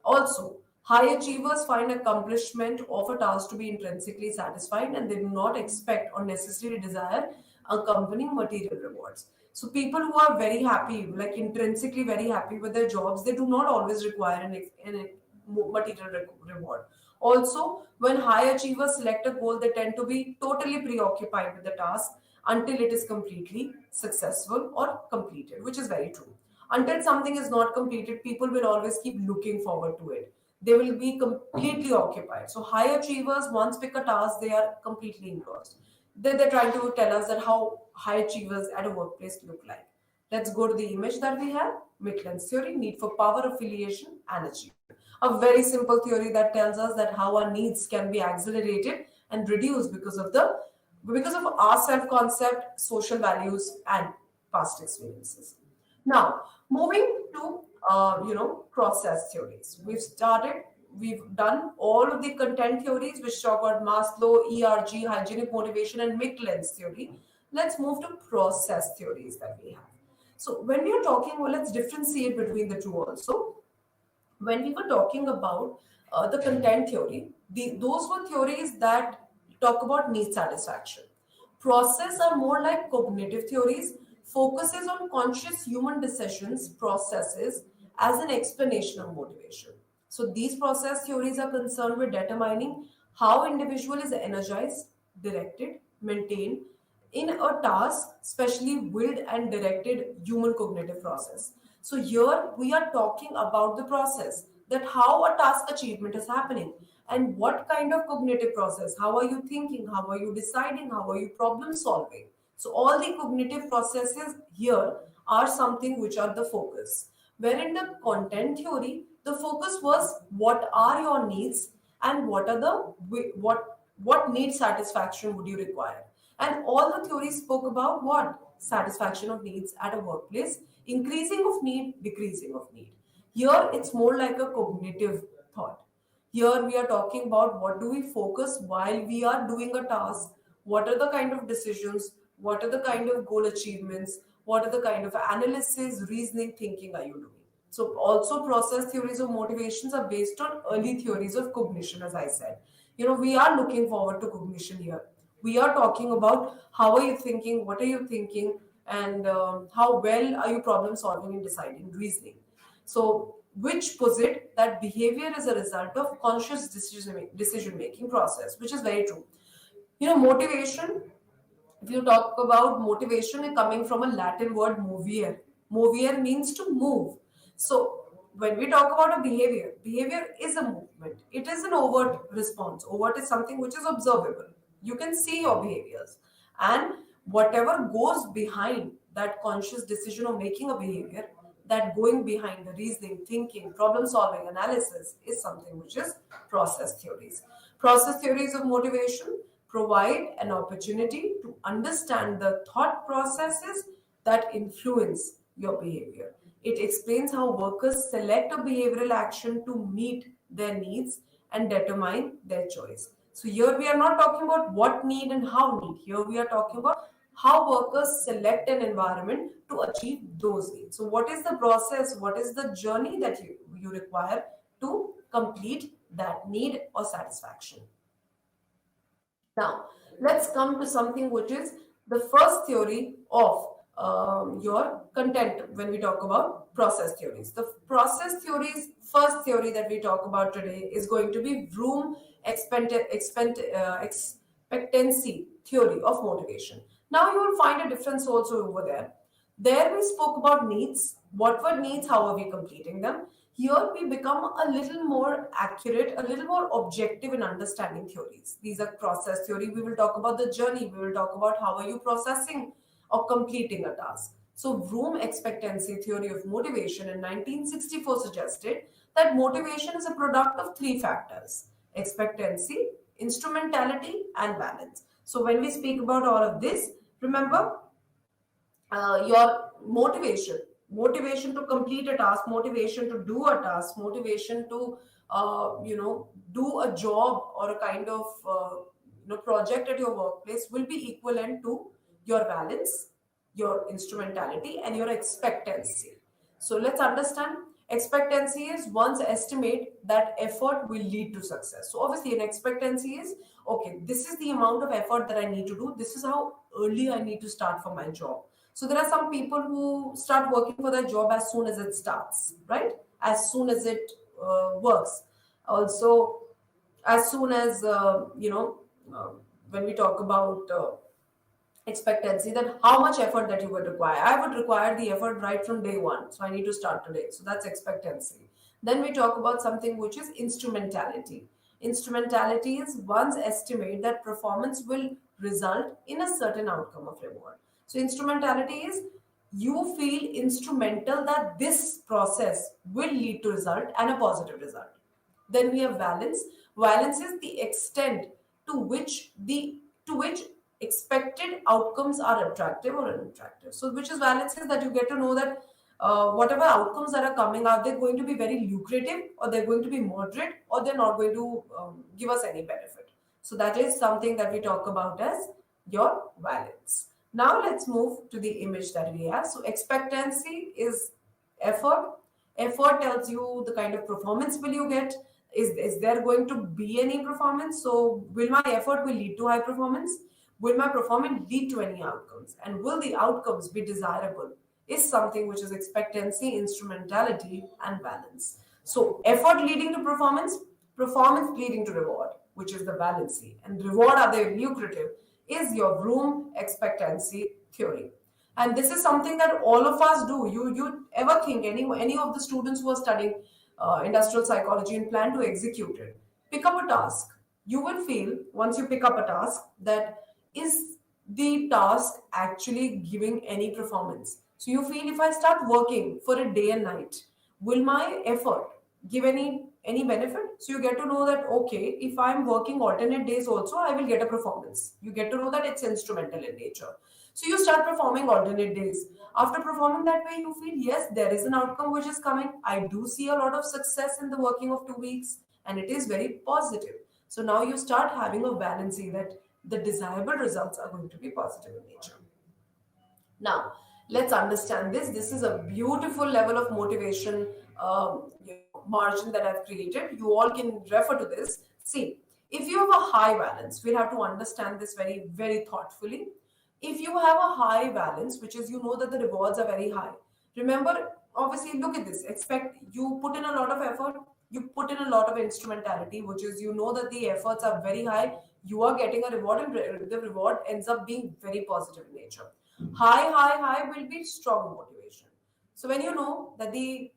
Speaker 1: Also, high achievers find accomplishment of a task to be intrinsically satisfying and they do not expect or necessarily desire accompanying material rewards. So, people who are very happy, like intrinsically very happy with their jobs, they do not always require an material reward. Also, when high achievers select a goal, they tend to be totally preoccupied with the task until it is completely successful or completed, which is very true. Until something is not completed, people will always keep looking forward to it. They will be completely occupied. So, high achievers, once pick a task, they are completely engrossed. They're trying to tell us that how high achievers at a workplace look like. Let's go to the image that we have. Maitland's theory, need for power, affiliation, and achievement. A very simple theory that tells us that how our needs can be accelerated and reduced because of our self-concept, social values, and past experiences. Now, moving to process theories. We've done all of the content theories which talk about Maslow, ERG, hygienic motivation, and Miklin's theory. Let's move to process theories that we have. So when we are talking, well, let's differentiate between the two also. When we were talking about the content theory, those were theories that talk about need satisfaction. Process are more like cognitive theories, focuses on conscious human decisions, processes as an explanation of motivation. So these process theories are concerned with determining how individual is energized, directed, maintained in a task, specially willed and directed human cognitive process. So here we are talking about the process, that how a task achievement is happening and what kind of cognitive process, how are you thinking, how are you deciding, how are you problem solving. So all the cognitive processes here are something which are the focus. Where in the content theory, the focus was what are your needs and what need satisfaction would you require. And all the theories spoke about what? Satisfaction of needs at a workplace, increasing of need, decreasing of need. Here it's more like a cognitive thought. Here we are talking about what do we focus while we are doing a task, what are the kind of decisions, what are the kind of goal achievements, what are the kind of analysis, reasoning, thinking are you doing. So also process theories of motivations are based on early theories of cognition, as I said. We are looking forward to cognition here. We are talking about how are you thinking, what are you thinking, and how well are you problem solving and deciding, reasoning. So, which posit that behavior is a result of conscious decision making process, which is very true. Motivation, if you talk about motivation, it coming from a Latin word movere. Movere means to move. So when we talk about a behavior is a movement. It is an overt response. Overt is something which is observable. You can see your behaviors. And whatever goes behind that conscious decision of making a behavior, that going behind the reasoning, thinking, problem solving, analysis is something which is process theories. Process theories of motivation provide an opportunity to understand the thought processes that influence your behavior. It explains how workers select a behavioral action to meet their needs and determine their choice. So, here we are not talking about what need and how need. Here we are talking about how workers select an environment to achieve those needs. So, what is the process? What is the journey that you require to complete that need or satisfaction? Now, let's come to something which is the first theory of your content when we talk about process theories. The process theories, first theory that we talk about today is going to be Vroom expectancy theory of motivation. Now, you will find a difference also over there. There we spoke about needs. What were needs? How are we completing them? Here we become a little more accurate, a little more objective in understanding theories. These are process theory. We will talk about the journey. We will talk about how are you processing or completing a task. So Vroom expectancy theory of motivation in 1964 suggested that motivation is a product of three factors: expectancy, instrumentality, and balance. So when we speak about all of this, remember your motivation to complete a task, motivation to do a task, motivation to do a job or a kind of project at your workplace will be equivalent to your balance, your instrumentality, and your expectancy. So let's understand. Expectancy is one's estimate that effort will lead to success. So obviously, an expectancy is okay, this is the amount of effort that I need to do. This is how early I need to start for my job. So there are some people who start working for their job as soon as it starts, right? As soon as it works. Also, as soon as when we talk about expectancy, that how much effort that you would require. I would require the effort right from day one. So I need to start today. So that's expectancy. Then we talk about something which is instrumentality. Instrumentality is one's estimate that performance will result in a certain outcome of reward. So instrumentality is you feel instrumental that this process will lead to result and a positive result. Then we have valence. Valence is the extent to which expected outcomes are attractive or unattractive. So, which is valence is that you get to know that whatever outcomes that are coming, are they going to be very lucrative, or they're going to be moderate, or they're not going to give us any benefit. So that is something that we talk about as your valence. Now let's move to the image that we have. So expectancy is effort. Effort tells you the kind of performance will you get. Is there going to be any performance? So will my effort will lead to high performance? Will my performance lead to any outcomes? And will the outcomes be desirable? Is something which is expectancy, instrumentality, and balance. So effort leading to performance, performance leading to reward, which is the valency, and reward are they lucrative, is your Vroom expectancy theory. And this is something that all of us do. You ever think any of the students who are studying industrial psychology and plan to execute it, pick up a task. You will feel once you pick up a task that is the task actually giving any performance. So you feel if I start working for a day and night, Will my effort give any benefit? So you get to know that, okay, if I'm working alternate days also, I will get a performance. You get to know that it's instrumental in nature. So you start performing alternate days. After performing that way, you feel, yes, there is an outcome which is coming. I do see a lot of success in the working of 2 weeks, and it is very positive. So now you start having a valency that the desirable results are going to be positive in nature. Now, let's understand this. This is a beautiful level of motivation, margin that I've created. You all can refer to this. See, if you have a high balance, we'll have to understand this very, very thoughtfully. If you have a high balance, which is you know that the rewards are very high, remember, obviously, look at this. Expect you put in a lot of effort, you put in a lot of instrumentality, which is you know that the efforts are very high, you are getting a reward, and the reward ends up being very positive in nature. High will be strong motivation. So when you know that the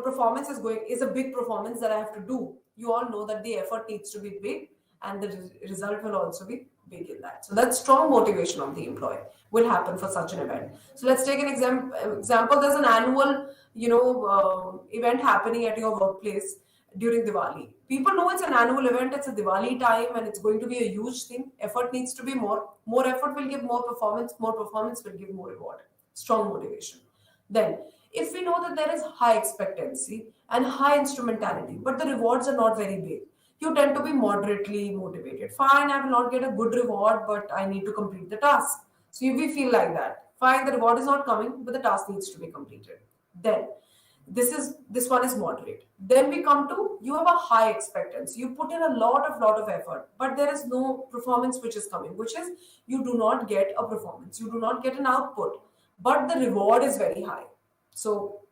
Speaker 1: performance is a big performance that I have to do, you all know that the effort needs to be big, and the result will also be big in that. So that strong motivation of the employee will happen for such an event. So let's take an example. There's an annual event happening at your workplace during Diwali. People know it's an annual event, it's a Diwali time, and it's going to be a huge thing. Effort needs to be more. More effort will give more performance will give more reward. Strong motivation. Then, if we know that there is high expectancy and high instrumentality, but the rewards are not very big, you tend to be moderately motivated. Fine, I will not get a good reward, but I need to complete the task. So you will feel like that. Fine, the reward is not coming, but the task needs to be completed. Then this one is moderate. Then we come to, you have a high expectancy, you put in a lot of effort, but there is no performance which is coming, which is you do not get a performance, you do not get an output, but the reward is very high. So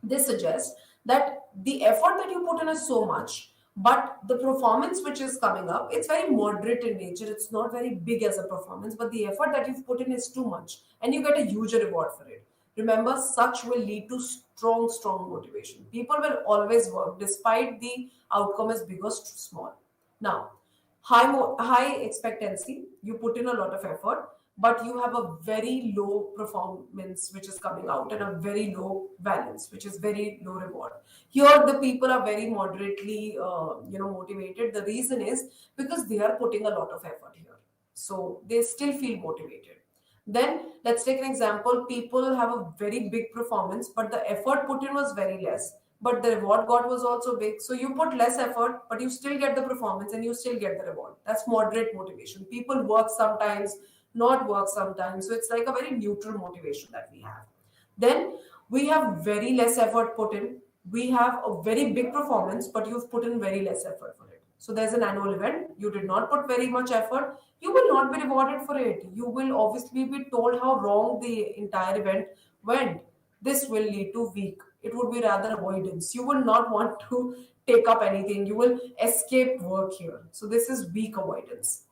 Speaker 1: this suggests that the effort that you put in is so much, but the performance which is coming up, it's very moderate in nature, it's not very big as a performance, but the effort that you've put in is too much, and you get a huge reward for it. Remember, such will lead to strong motivation. People will always work despite the outcome is big or small. Now, high expectancy, you put in a lot of effort, but you have a very low performance which is coming out, and a very low balance, which is very low reward. Here, the people are very moderately, motivated. The reason is because they are putting a lot of effort here, so they still feel motivated. Then let's take an example. People have a very big performance, but the effort put in was very less. But the reward got was also big. So you put less effort, but you still get the performance and you still get the reward. That's moderate motivation. People work sometimes, not work sometimes. So it's like a very neutral motivation that we have. Then we have very less effort put in. We have a very big performance, but you've put in very less effort for it. So there's an annual event. You did not put very much effort. You will not be rewarded for it. You will obviously be told how wrong the entire event went. This will lead to weak. It would be rather avoidance. You will not want to take up anything. You will escape work here. So this is weak avoidance,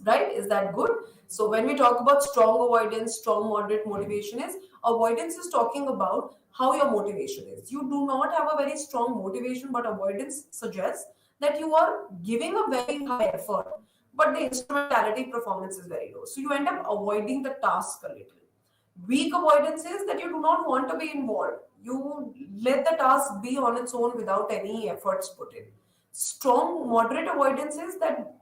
Speaker 1: right? Is that good? So when we talk about strong avoidance, strong moderate motivation, is avoidance is talking about how your motivation is. You do not have a very strong motivation, but avoidance suggests that you are giving a very high effort, but the instrumentality performance is very low, so you end up avoiding the task a little. Weak avoidance is that you do not want to be involved. You let the task be on its own without any efforts put in. Strong, moderate avoidance is that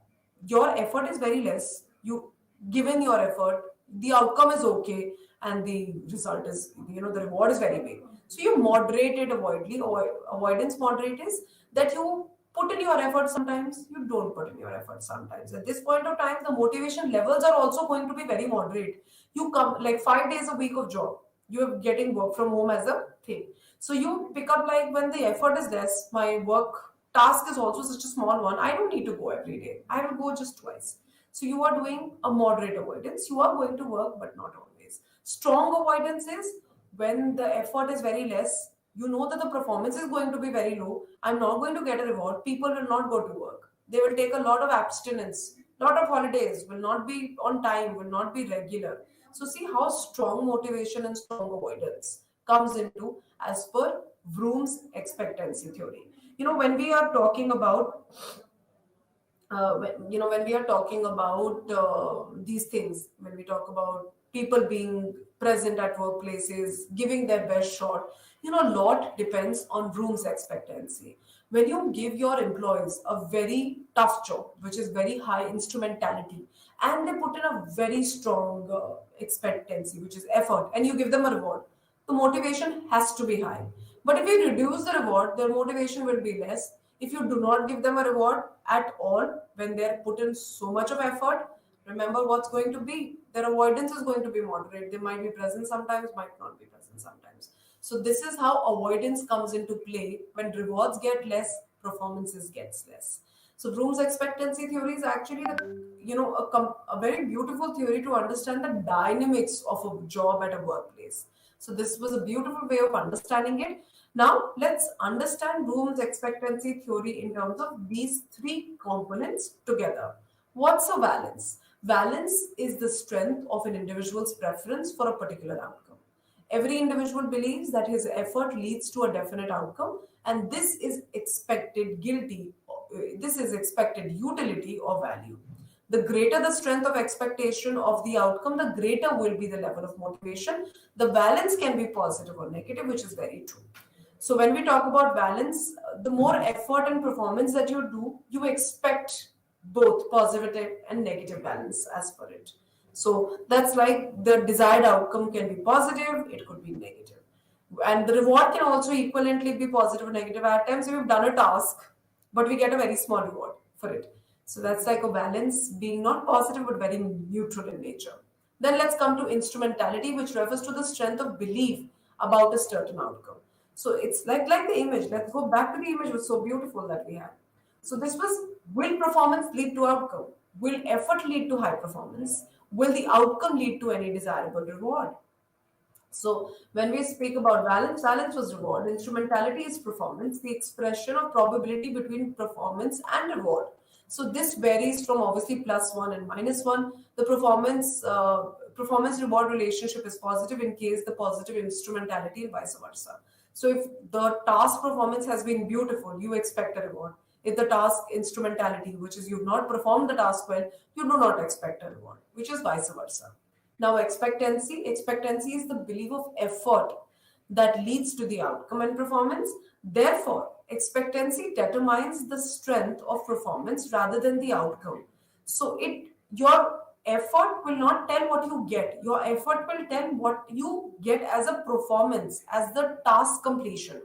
Speaker 1: your effort is very less. You given your effort, the outcome is okay, and the result is, the reward is very big. So you moderate it avoidly. Avoidance moderate is that you put in your effort sometimes, you don't put in your effort sometimes. At this point of time, the motivation levels are also going to be very moderate. You come like 5 days a week of job, you're getting work from home as a thing. So you pick up, like, when the effort is less, my work task is also such a small one, I don't need to go every day, I will go just twice. So you are doing a moderate avoidance, you are going to work but not always. Strong avoidance is when the effort is very less, you know that the performance is going to be very low, I'm not going to get a reward, people will not go to work, they will take a lot of abstinence, lot of holidays, will not be on time, will not be regular. So see how strong motivation and strong avoidance comes into as per Vroom's expectancy theory. When we are talking about when we are talking about these things, when we talk about people being present at workplaces, giving their best shot. A lot depends on room's expectancy. When you give your employees a very tough job, which is very high instrumentality, and they put in a very strong expectancy, which is effort, and you give them a reward, the motivation has to be high. But if you reduce the reward, their motivation will be less. If you do not give them a reward at all, when they're put in so much of effort, remember what's going to be. Their avoidance is going to be moderate. They might be present sometimes, might not be present sometimes. So this is how avoidance comes into play. When rewards get less, performances gets less. So Bloom's expectancy theory is actually a very beautiful theory to understand the dynamics of a job at a workplace. So this was a beautiful way of understanding it. Now let's understand Bloom's expectancy theory in terms of these three components together. What's a valence? Valence is the strength of an individual's preference for a particular outcome. Every individual believes that his effort leads to a definite outcome, and this is expected utility or value. The greater the strength of expectation of the outcome, the greater will be the level of motivation. The balance can be positive or negative, which is very true. So when we talk about balance, the more effort and performance that you do, you expect both positive and negative balance as per it. So that's like the desired outcome can be positive, it could be negative. And the reward can also equivalently be positive or negative. At times we've done a task, but we get a very small reward for it. So that's like a balance being not positive but very neutral in nature. Then let's come to instrumentality, which refers to the strength of belief about a certain outcome. So it's like the image. Let's go back to the image. It was so beautiful that we had. So this was, will performance lead to outcome? Will effort lead to high performance? Will the outcome lead to any desirable reward? So when we speak about balance, balance was reward. Instrumentality is performance, the expression of probability between performance and reward. So this varies from obviously plus one and minus one. The performance reward relationship is positive in case the positive instrumentality and vice versa. So if the task performance has been beautiful, you expect a reward. If the task instrumentality, which is you've not performed the task well, you do not expect a reward, which is vice versa. Now, expectancy is the belief of effort that leads to the outcome and performance. Therefore, expectancy determines the strength of performance rather than the outcome. So, your effort will not tell what you get. Your effort will tell what you get as a performance, as the task completion.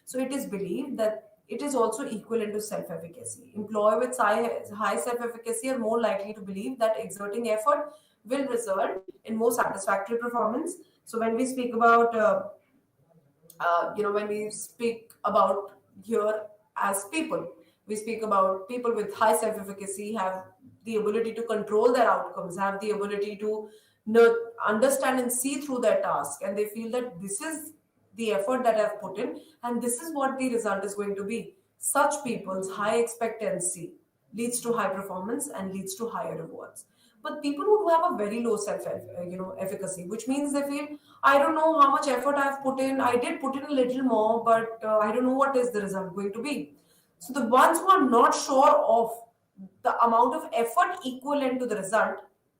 Speaker 1: So, it is believed that it is also equivalent to self-efficacy. Employees with high self-efficacy are more likely to believe that exerting effort will result in more satisfactory performance. So when we speak about, when we speak about here as people, we speak about people with high self-efficacy have the ability to control their outcomes, have the ability to understand and see through their task, and they feel that this is the effort that I've put in, and this is what the result is going to be. Such people's high expectancy leads to high performance and leads to higher rewards. But people who have a very low self efficacy, which means they feel, I don't know how much effort I've put in. I did put in a little more, but I don't know what is the result going to be. So the ones who are not sure of the amount of effort equivalent to the result,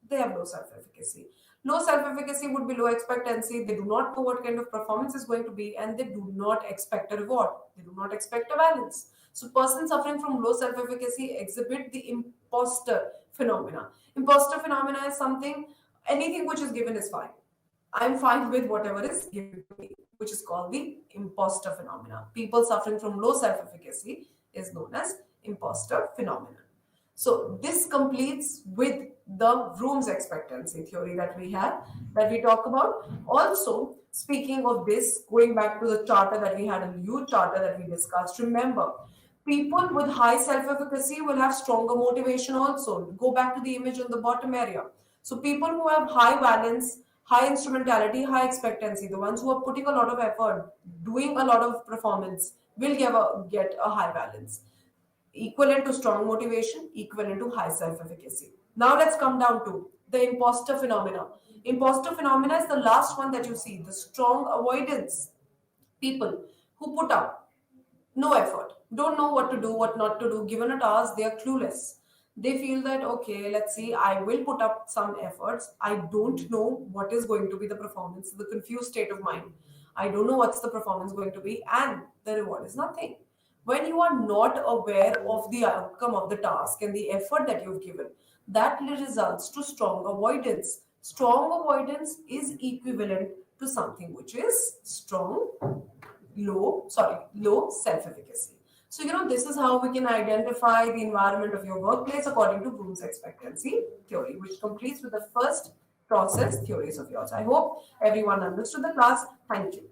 Speaker 1: they have low self-efficacy. Low self-efficacy would be low expectancy. They do not know what kind of performance is going to be, and they do not expect a reward. They do not expect a balance. So persons suffering from low self-efficacy exhibit the imposter phenomena. Imposter phenomena is something, anything which is given is fine. I'm fine with whatever is given to me, which is called the imposter phenomena. People suffering from low self-efficacy is known as imposter phenomenon. So this completes with the room's expectancy theory that we have, that we talk about. Also, speaking of this, going back to the charter that we had, a huge charter that we discussed, remember, people with high self-efficacy will have stronger motivation also. Go back to the image on the bottom area. So people who have high balance, high instrumentality, high expectancy, the ones who are putting a lot of effort, doing a lot of performance, will get a high balance. Equivalent to strong motivation, equivalent to high self-efficacy. Now let's come down to the imposter phenomena. Imposter phenomena is the last one that you see, the strong avoidance. People who put up no effort, don't know what to do, what not to do, given a task, they are clueless. They feel that, okay, let's see, I will put up some efforts. I don't know what is going to be the performance, the confused state of mind. I don't know what's the performance going to be, and the reward is nothing. When you are not aware of the outcome of the task and the effort that you've given, that results to strong avoidance. Strong avoidance is equivalent to something which is strong, low self-efficacy. So, this is how we can identify the environment of your workplace according to Bloom's expectancy theory, which completes with the first process theories of yours. I hope everyone understood the class. Thank you.